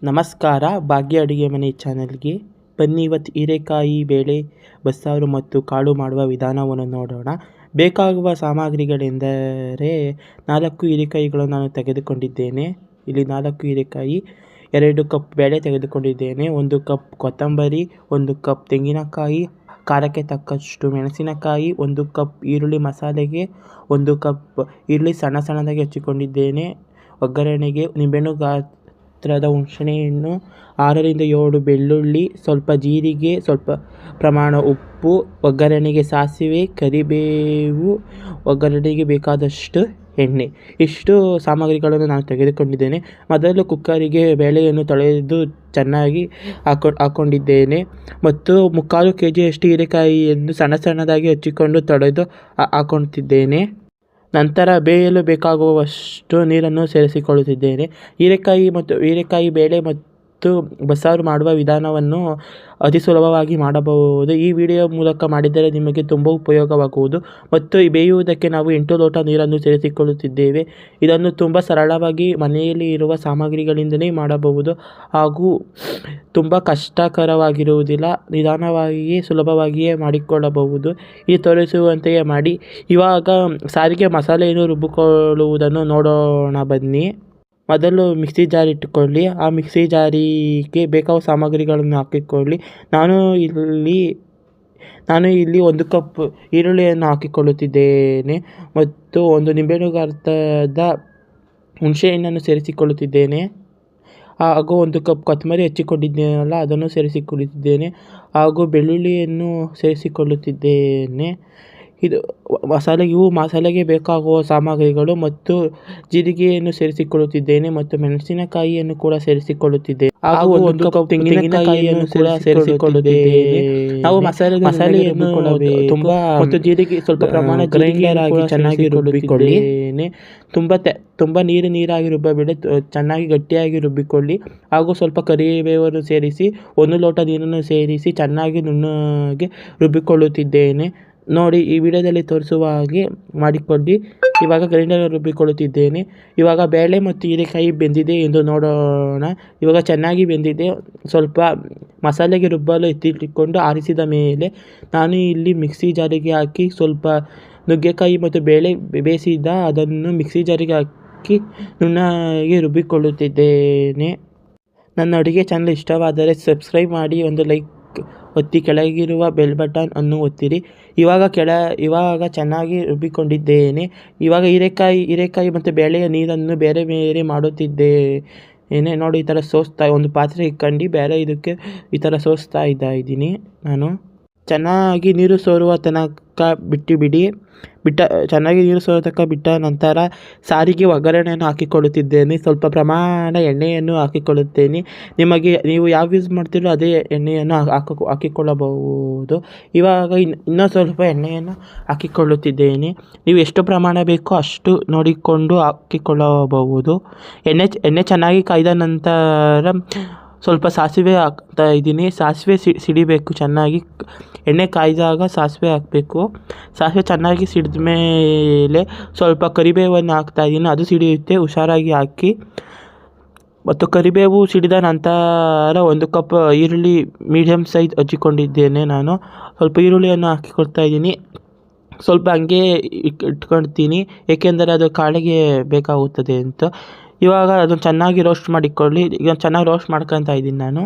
ನಮಸ್ಕಾರ, ಭಾಗ್ಯ ಅಡುಗೆ ಮನೆ ಚಾನಲ್ಗೆ ಬನ್ನಿ. ಇವತ್ತು ಹೀರೆಕಾಯಿ ಬೇಳೆ ಬಸ್ಸಾರು ಮತ್ತು ಕಾಳು ಮಾಡುವ ವಿಧಾನವನ್ನು ನೋಡೋಣ. ಬೇಕಾಗುವ ಸಾಮಗ್ರಿಗಳೆಂದರೆ 4 ಹೀರೆಕಾಯಿಗಳನ್ನು ನಾನು ತೆಗೆದುಕೊಂಡಿದ್ದೇನೆ. ಇಲ್ಲಿ 4 ಹೀರೆಕಾಯಿ, 2 ಕಪ್ ಬೇಳೆ ತೆಗೆದುಕೊಂಡಿದ್ದೇನೆ, 1 ಕಪ್ ಕೊತ್ತಂಬರಿ, 1 ಕಪ್ ತೆಂಗಿನಕಾಯಿ, ಖಾರಕ್ಕೆ ತಕ್ಕಷ್ಟು ಮೆಣಸಿನಕಾಯಿ, 1 ಕಪ್ ಈರುಳ್ಳಿ ಮಸಾಲೆಗೆ, 1 ಕಪ್ ಈರುಳ್ಳಿ ಸಣ್ಣದಾಗಿ ಹೆಚ್ಚಿಕೊಂಡಿದ್ದೇನೆ. ಒಗ್ಗರಣೆಗೆ ನಿಂಬೆಹಣ್ಣು ಗಾತ್ರದ ಹುಣಸೆಹಣ್ಣು, 6 ರಿಂದ 7 ಬೆಳ್ಳುಳ್ಳಿ, ಸ್ವಲ್ಪ ಜೀರಿಗೆ, ಸ್ವಲ್ಪ ಪ್ರಮಾಣ ಉಪ್ಪು, ಒಗ್ಗರಣೆಗೆ ಸಾಸಿವೆ, ಕರಿಬೇವು, ಒಗ್ಗರಣೆಗೆ ಬೇಕಾದಷ್ಟು ಎಣ್ಣೆ. ಇಷ್ಟು ಸಾಮಗ್ರಿಗಳನ್ನು ನಾನು ತೆಗೆದುಕೊಂಡಿದ್ದೇನೆ. ಮೊದಲು ಕುಕ್ಕರಿಗೆ ಬೇಳೆಯನ್ನು ತೊಳೆದು ಚೆನ್ನಾಗಿ ಹಾಕ್ಕೊಂಡಿದ್ದೇನೆ ಮತ್ತು 3/4 kg ಹೀರೆಕಾಯಿಯನ್ನು ಸಣ್ಣದಾಗಿ ಹೆಚ್ಚಿಕೊಂಡು ತೊಳೆದು ಹಾಕ್ಕೊಳ್ತಿದ್ದೇನೆ. ನಂತರ ಬೇಯಲು ಬೇಕಾಗುವಷ್ಟು ನೀರನ್ನು ಸೇರಿಸಿಕೊಳ್ಳುತ್ತಿದ್ದೇನೆ. ಹೀರೆಕಾಯಿ ಬೇಳೆ ಮತ್ತು ಬಸ್ಸಾರು ಮಾಡುವ ವಿಧಾನವನ್ನು ಅತಿ ಸುಲಭವಾಗಿ ಮಾಡಬಹುದು. ಈ ವಿಡಿಯೋ ಮೂಲಕ ಮಾಡಿದರೆ ನಿಮಗೆ ತುಂಬ ಉಪಯೋಗವಾಗುವುದು. ಮತ್ತು ಬೇಯುವುದಕ್ಕೆ ನಾವು 8 ಲೋಟ ನೀರನ್ನು ಸೇರಿಸಿಕೊಳ್ಳುತ್ತಿದ್ದೇವೆ. ಇದನ್ನು ತುಂಬ ಸರಳವಾಗಿ ಮನೆಯಲ್ಲಿ ಇರುವ ಸಾಮಗ್ರಿಗಳಿಂದಲೇ ಮಾಡಬಹುದು ಹಾಗೂ ತುಂಬ ಕಷ್ಟಕರವಾಗಿರುವುದಿಲ್ಲ. ನಿಧಾನವಾಗಿಯೇ ಸುಲಭವಾಗಿಯೇ ಮಾಡಿಕೊಳ್ಳಬಹುದು. ಈ ತೋರಿಸುವಂತೆಯೇ ಮಾಡಿ. ಇವಾಗ ಸಾರಿಗೆ ಮಸಾಲೆಯನ್ನು ರುಬ್ಬಿಕೊಳ್ಳುವುದನ್ನು ನೋಡೋಣ ಬನ್ನಿ. ಮೊದಲು ಮಿಕ್ಸಿ ಜಾರ್ ಇಟ್ಟುಕೊಳ್ಳಿ. ಆ ಮಿಕ್ಸಿ ಜಾರಿಗೆ ಬೇಕಾಗುವ ಸಾಮಗ್ರಿಗಳನ್ನು ಹಾಕಿಕೊಳ್ಳಿ. ನಾನು ಇಲ್ಲಿ 1 ಕಪ್ ಈರುಳ್ಳಿಯನ್ನು ಹಾಕಿಕೊಳ್ಳುತ್ತಿದ್ದೇನೆ ಮತ್ತು 1 ನಿಂಬೆಹಣ್ಣು ಗಾತ್ರದ ಹುಣಸೆಹಣ್ಣನ್ನು ಸೇರಿಸಿಕೊಳ್ಳುತ್ತಿದ್ದೇನೆ ಹಾಗೂ 1 ಕಪ್ ಕೊತ್ತಂಬರಿ ಹೆಚ್ಚಿಕೊಂಡಿದ್ದೇನಲ್ಲ ಅದನ್ನು ಸೇರಿಸಿಕೊಳ್ಳುತ್ತಿದ್ದೇನೆ ಹಾಗೂ ಬೆಳ್ಳುಳ್ಳಿಯನ್ನು ಸೇರಿಸಿಕೊಳ್ಳುತ್ತಿದ್ದೇನೆ. ಇದು ಮಸಾಲೆಗೆ ಬೇಕಾಗುವ ಸಾಮಗ್ರಿಗಳು. ಮತ್ತು ಜೀರಿಗೆಯನ್ನು ಸೇರಿಸಿಕೊಳ್ಳುತ್ತಿದ್ದೇನೆ ಮತ್ತು ಮೆಣಸಿನಕಾಯಿಯನ್ನು ಕೂಡ ಸೇರಿಸಿಕೊಳ್ಳುತ್ತಿದ್ದೇನೆ ಹಾಗೂ 1 ಕಪ್ ತೆಂಗಿನಕಾಯಿಯನ್ನು ಕೂಡ ಸೇರಿಸಿಕೊಳ್ಳುತ್ತಿದ್ದೇನೆ. ನಾವು ಮಸಾಲೆಯನ್ನು ತುಂಬಾ ಮತ್ತು ಜೀರಿಗೆ ಸ್ವಲ್ಪ ಪ್ರಮಾಣ ಗ್ರೈಂಡರ್ ಆಗಿ ಚೆನ್ನಾಗಿ ರುಬ್ಬಿಕೊಳ್ಳಿ. ತುಂಬ ನೀರಾಗಿ ರುಬ್ಬಬೇಡಿ, ಚೆನ್ನಾಗಿ ಗಟ್ಟಿಯಾಗಿ ರುಬ್ಬಿಕೊಳ್ಳಿ. ಹಾಗೂ ಸ್ವಲ್ಪ ಕರಿಬೇವನ್ನು ಸೇರಿಸಿ 1 ಲೋಟ ನೀರನ್ನು ಸೇರಿಸಿ ಚೆನ್ನಾಗಿ ನುಣ್ಣಗೆ ರುಬ್ಬಿಕೊಳ್ಳುತ್ತಿದ್ದೇನೆ. ನೋಡಿ, ಈ ವಿಡಿಯೋದಲ್ಲಿ ತೋರಿಸುವ ಹಾಗೆ ಮಾಡಿಕೊಳ್ಳಿ. ಇವಾಗ ಗ್ರೈಂಡರ್ ರುಬ್ಬಿಕೊಳ್ಳುತ್ತಿದ್ದೇನೆ. ಇವಾಗ ಬೇಳೆ ಮತ್ತು ಹೀರೆಕಾಯಿ ಬೆಂದಿದೆ ಎಂದು ನೋಡೋಣ. ಇವಾಗ ಚೆನ್ನಾಗಿ ಬೆಂದಿದೆ. ಸ್ವಲ್ಪ ಮಸಾಲೆಗೆ ರುಬ್ಬಲು ಎತ್ತಿಟ್ಟುಕೊಂಡು ಆರಿಸಿದ ಮೇಲೆ ನಾನು ಇಲ್ಲಿ ಮಿಕ್ಸಿ ಜಾರಿಗೆ ಹಾಕಿ ಸ್ವಲ್ಪ ನುಗ್ಗೆಕಾಯಿ ಮತ್ತು ಬೇಳೆ ಬೇಯಿಸಿದ ಅದನ್ನು ಮಿಕ್ಸಿ ಜಾರಿಗೆ ಹಾಕಿ ನುಣ್ಣಗೆ ರುಬ್ಬಿಕೊಳ್ಳುತ್ತಿದ್ದೇನೆ. ನನ್ನ ಅಡುಗೆ ಚಾನಲ್ ಇಷ್ಟವಾದರೆ ಸಬ್ಸ್ಕ್ರೈಬ್ ಮಾಡಿ, ಒಂದು ಲೈಕ್ ಒತ್ತಿ, ಕೆಳಗಿರುವ ಬೆಲ್ ಬಟನ್ ಅನ್ನು ಒತ್ತಿರಿ. ಇವಾಗ ಚೆನ್ನಾಗಿ ರುಬ್ಬಿಕೊಂಡಿದ್ದೇನೆ. ಇವಾಗ ಹೀರೆಕಾಯಿ ಮತ್ತು ಬೇಳೆಯ ನೀರನ್ನು ಬೇರೆ ಮಾಡುತ್ತಿದ್ದೇನೆ. ನೋಡಿ, ಈ ಥರ ಒಂದು ಪಾತ್ರೆ ಇಟ್ಕೊಂಡು ಬೇರೆ ಇದಕ್ಕೆ ಈ ಥರ ಸೋಸ್ತಾ ಇದ್ದೀನಿ ನಾನು. ಚೆನ್ನಾಗಿ ನೀರು ಸೋರುವ ತನಕ ಚೆನ್ನಾಗಿ ನೀರು ಸೋರುವ ತನಕ ಬಿಟ್ಟ ನಂತರ ಸಾರಿಗೆ ಒಗ್ಗರಣೆಯನ್ನು ಹಾಕಿಕೊಳ್ಳುತ್ತಿದ್ದೇನೆ. ಸ್ವಲ್ಪ ಪ್ರಮಾಣ ಎಣ್ಣೆಯನ್ನು ಹಾಕಿಕೊಳ್ಳುತ್ತೇನೆ. ನೀವು ಯಾವ ಯೂಸ್ ಮಾಡ್ತೀರೋ ಅದೇ ಎಣ್ಣೆಯನ್ನು ಹಾಕಿಕೊಳ್ಳಬಹುದು. ಇವಾಗ ಇನ್ನೂ ಸ್ವಲ್ಪ ಎಣ್ಣೆಯನ್ನು ಹಾಕಿಕೊಳ್ಳುತ್ತಿದ್ದೇನೆ. ನೀವು ಎಷ್ಟು ಪ್ರಮಾಣ ಬೇಕೋ ಅಷ್ಟು ನೋಡಿಕೊಂಡು ಹಾಕಿಕೊಳ್ಳಬಹುದು. ಎಣ್ಣೆ ಚೆನ್ನಾಗಿ ಕಾಯ್ದ ನಂತರ ಸ್ವಲ್ಪ ಸಾಸಿವೆ ಹಾಕ್ತಾ ಇದ್ದೀನಿ. ಸಾಸಿವೆ ಸಿಡಿಬೇಕು ಚೆನ್ನಾಗಿ. ಎಣ್ಣೆ ಕಾಯ್ದಾಗ ಸಾಸಿವೆ ಹಾಕಬೇಕು. ಸಾಸಿವೆ ಚೆನ್ನಾಗಿ ಸಿಡಿದ ಮೇಲೆ ಸ್ವಲ್ಪ ಕರಿಬೇವನ್ನು ಹಾಕ್ತಾ ಇದ್ದೀನಿ. ಅದು ಸಿಡಿಯುತ್ತೆ, ಹುಷಾರಾಗಿ ಹಾಕಿ. ಮತ್ತು ಕರಿಬೇವು ಸಿಡಿದ ನಂತರ 1 ಕಪ್ ಈರುಳ್ಳಿ ಮೀಡಿಯಮ್ ಸೈಜ್ ಹಚ್ಚಿಕೊಂಡಿದ್ದೇನೆ ನಾನು. ಸ್ವಲ್ಪ ಈರುಳ್ಳಿಯನ್ನು ಹಾಕಿಕೊಳ್ತಾ ಇದ್ದೀನಿ. ಸ್ವಲ್ಪ ಹಂಗೆ ಇಟ್ಕೊಳ್ತೀನಿ, ಏಕೆಂದರೆ ಅದು ಕಾಳಿಗೆ ಬೇಕಾಗುತ್ತದೆ ಅಂತ. ಇವಾಗ ಅದನ್ನು ಚೆನ್ನಾಗಿ ರೋಸ್ಟ್ ಮಾಡಿಕೊಳ್ಳಿ. ಈಗ ಚೆನ್ನಾಗಿ ರೋಸ್ಟ್ ಮಾಡ್ಕೊತಾ ಇದ್ದೀನಿ ನಾನು.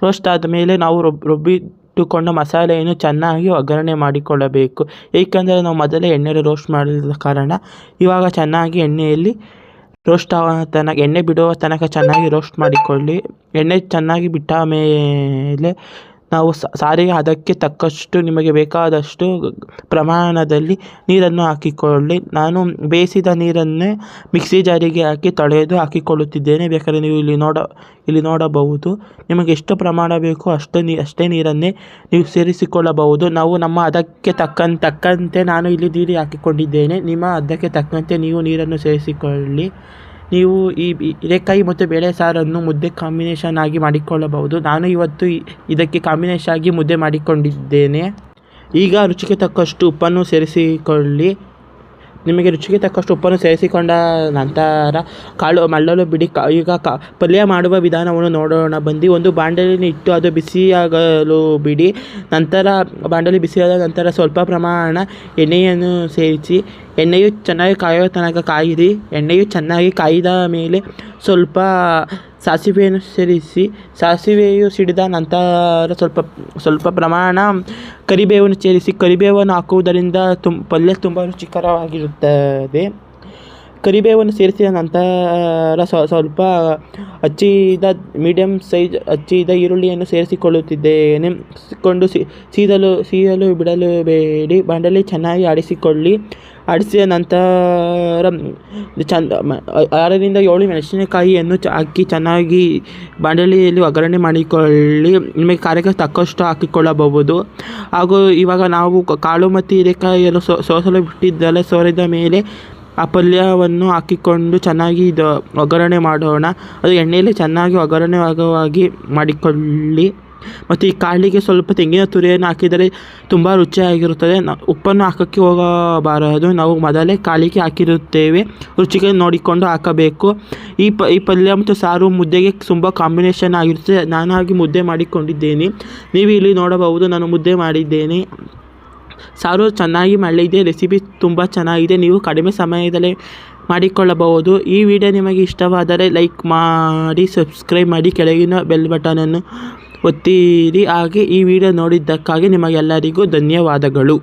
ರೋಸ್ಟ್ ಆದಮೇಲೆ ನಾವು ರುಬ್ಬಿಟ್ಟುಕೊಂಡ ಮಸಾಲೆಯನ್ನು ಚೆನ್ನಾಗಿ ಒಗ್ಗರಣೆ ಮಾಡಿಕೊಳ್ಳಬೇಕು. ಏಕೆಂದರೆ ನಾವು ಮೊದಲೇ ಎಣ್ಣೆಯಲ್ಲಿ ರೋಸ್ಟ್ ಮಾಡಿದ ಕಾರಣ. ಇವಾಗ ಚೆನ್ನಾಗಿ ಎಣ್ಣೆಯಲ್ಲಿ ಎಣ್ಣೆ ಬಿಡುವ ತನಕ ಚೆನ್ನಾಗಿ ರೋಸ್ಟ್ ಮಾಡಿಕೊಳ್ಳಿ. ಎಣ್ಣೆ ಚೆನ್ನಾಗಿ ಬಿಟ್ಟ ಮೇಲೆ ನಾವು ಸಾರಿಗೆ ಅದಕ್ಕೆ ತಕ್ಕಷ್ಟು ನಿಮಗೆ ಬೇಕಾದಷ್ಟು ಪ್ರಮಾಣದಲ್ಲಿ ನೀರನ್ನು ಹಾಕಿಕೊಳ್ಳಿ. ನಾನು ಬೇಯಿಸಿದ ನೀರನ್ನೇ ಮಿಕ್ಸಿ ಜಾರಿಗೆ ಹಾಕಿ ತೊಳೆದು ಹಾಕಿಕೊಳ್ಳುತ್ತಿದ್ದೇನೆ. ಬೇಕಾದರೆ ನೀವು ಇಲ್ಲಿ ನೋಡಬಹುದು. ನಿಮಗೆ ಎಷ್ಟು ಪ್ರಮಾಣ ಬೇಕೋ ಅಷ್ಟೇ ನೀರನ್ನೇ ನೀವು ಸೇರಿಸಿಕೊಳ್ಳಬಹುದು. ನಾವು ಅದಕ್ಕೆ ತಕ್ಕಂತೆ ನಾನು ಇಲ್ಲಿ ನೀರು ಹಾಕಿಕೊಂಡಿದ್ದೇನೆ. ನಿಮ್ಮ ಅದಕ್ಕೆ ತಕ್ಕಂತೆ ನೀವು ನೀರನ್ನು ಸೇರಿಸಿಕೊಳ್ಳಿ. ನೀವು ಈ ಹೀರೆಕಾಯಿ ಮತ್ತು ಬೇಳೆ ಸಾರನ್ನು ಮುದ್ದೆ ಕಾಂಬಿನೇಷನ್ ಆಗಿ ಮಾಡಿಕೊಳ್ಳಬಹುದು. ನಾನು ಇವತ್ತು ಇದಕ್ಕೆ ಕಾಂಬಿನೇಷನ್ ಆಗಿ ಮುದ್ದೆ ಮಾಡಿಕೊಂಡಿದ್ದೇನೆ. ಈಗ ರುಚಿಗೆ ತಕ್ಕಷ್ಟು ಉಪ್ಪನ್ನು ಸೇರಿಸಿಕೊಳ್ಳಿ. ನಿಮಗೆ ರುಚಿಗೆ ತಕ್ಕಷ್ಟು ಉಪ್ಪನ್ನು ಸೇರಿಸಿಕೊಂಡ ನಂತರ ಕಾಳು ಮಳ್ಳಲು ಬಿಡಿ. ಈಗ ಪಲ್ಯ ಮಾಡುವ ವಿಧಾನವನ್ನು ನೋಡೋಣ ಬನ್ನಿ. ಒಂದು ಬಾಣಲೆಯನ್ನು ಇಟ್ಟು ಅದು ಬಿಸಿಯಾಗಲು ಬಿಡಿ. ನಂತರ ಬಾಣಲೆ ಬಿಸಿಯಾದ ನಂತರ ಸ್ವಲ್ಪ ಪ್ರಮಾಣ ಎಣ್ಣೆಯನ್ನು ಸೇರಿಸಿ ಎಣ್ಣೆಯು ಚೆನ್ನಾಗಿ ಕಾಯುವ ತನಕ ಕಾಯಿರಿ. ಎಣ್ಣೆಯು ಚೆನ್ನಾಗಿ ಕಾಯಿದ ಮೇಲೆ ಸ್ವಲ್ಪ ಸಾಸಿವೆಯನ್ನು ಸೇರಿಸಿ ಸಾಸಿವೆಯು ಸಿಡಿದ ನಂತರ ಸ್ವಲ್ಪ ಪ್ರಮಾಣ ಕರಿಬೇವನ್ನು ಸೇರಿಸಿ. ಕರಿಬೇವನ್ನು ಹಾಕುವುದರಿಂದ ಪಲ್ಯ ತುಂಬ ರುಚಿಕರವಾಗಿರುತ್ತದೆ. ಕರಿಬೇವನ್ನು ಸೇರಿಸಿದ ನಂತರ ಸ್ವಲ್ಪ ಹಚ್ಚಿದ ಮೀಡಿಯಮ್ ಸೈಜ್ ಹಚ್ಚಿದ ಈರುಳ್ಳಿಯನ್ನು ಸೇರಿಸಿಕೊಳ್ಳುತ್ತಿದ್ದೇನೆ. ಸೀಯಲು ಬಿಡಬೇಡಿ. ಬಾಣಲೆ ಚೆನ್ನಾಗಿ ಆಡಿಸಿಕೊಳ್ಳಿ. ಆಡಿಸಿದ ನಂತರ 6ರಿಂದ 7 ಮೆಣಸಿನಕಾಯಿಯನ್ನು ಹಾಕಿ ಚೆನ್ನಾಗಿ ಬಾಣಲೆಯಲ್ಲಿ ಒಗ್ಗರಣೆ ಮಾಡಿಕೊಳ್ಳಿ. ನಿಮಗೆ ಖಾರಕ್ಕೆ ತಕ್ಕಷ್ಟು ಹಾಕಿಕೊಳ್ಳಬಹುದು. ಹಾಗೂ ಇವಾಗ ನಾವು ಕಾಳು ಮತ್ತು ಹೀರೆಕಾಯಿಯನ್ನು ಸೋಸಲು ಬಿಟ್ಟಿದ್ದಲ್ಲ, ಸೋರಿದ ಮೇಲೆ ಆ ಪಲ್ಯವನ್ನು ಹಾಕಿಕೊಂಡು ಚೆನ್ನಾಗಿ ಒಗ್ಗರಣೆ ಮಾಡೋಣ. ಅದು ಎಣ್ಣೆಯಲ್ಲಿ ಚೆನ್ನಾಗಿ ಒಗ್ಗರಣೆ ಆಗುವಾಗಿ ಮಾಡಿಕೊಳ್ಳಿ. ಮತ್ತು ಈ ಕಾಳಿಗೆ ಸ್ವಲ್ಪ ತೆಂಗಿನ ತುರಿಯನ್ನು ಹಾಕಿದರೆ ತುಂಬ ರುಚಿಯಾಗಿರುತ್ತದೆ. ಉಪ್ಪನ್ನು ಹಾಕೋಕ್ಕೆ ಹೋಗಬಾರದು. ನಾವು ಮೊದಲೇ ಕಾಳಿಗೆ ಹಾಕಿರುತ್ತೇವೆ. ರುಚಿಗೆ ನೋಡಿಕೊಂಡು ಹಾಕಬೇಕು. ಈ ಪಲ್ಯ ಮತ್ತು ಸಾರು ಮುದ್ದೆಗೆ ತುಂಬ ಕಾಂಬಿನೇಷನ್ ಆಗಿರುತ್ತದೆ. ನಾನಾಗಿ ಮುದ್ದೆ ಮಾಡಿಕೊಂಡಿದ್ದೇನೆ. ನೀವು ಇಲ್ಲಿ ನೋಡಬಹುದು, ನಾನು ಮುದ್ದೆ ಮಾಡಿದ್ದೇನೆ. ಸಾರು ಚೆನ್ನಾಗಿ ಮಾಡಿದೆ. ರೆಸಿಪಿ ತುಂಬ ಚೆನ್ನಾಗಿದೆ. ನೀವು ಕಡಿಮೆ ಸಮಯದಲ್ಲೇ ಮಾಡಿಕೊಳ್ಳಬಹುದು. ಈ ವಿಡಿಯೋ ನಿಮಗೆ ಇಷ್ಟವಾದರೆ ಲೈಕ್ ಮಾಡಿ, ಸಬ್ಸ್ಕ್ರೈಬ್ ಮಾಡಿ, ಕೆಳಗಿನ ಬೆಲ್ ಬಟನನ್ನು ಒತ್ತಿರಿ. ಹಾಗೆ ಈ ವಿಡಿಯೋ ನೋಡಿದ್ದಕ್ಕಾಗಿ ನಿಮಗೆಲ್ಲರಿಗೂ ಧನ್ಯವಾದಗಳು.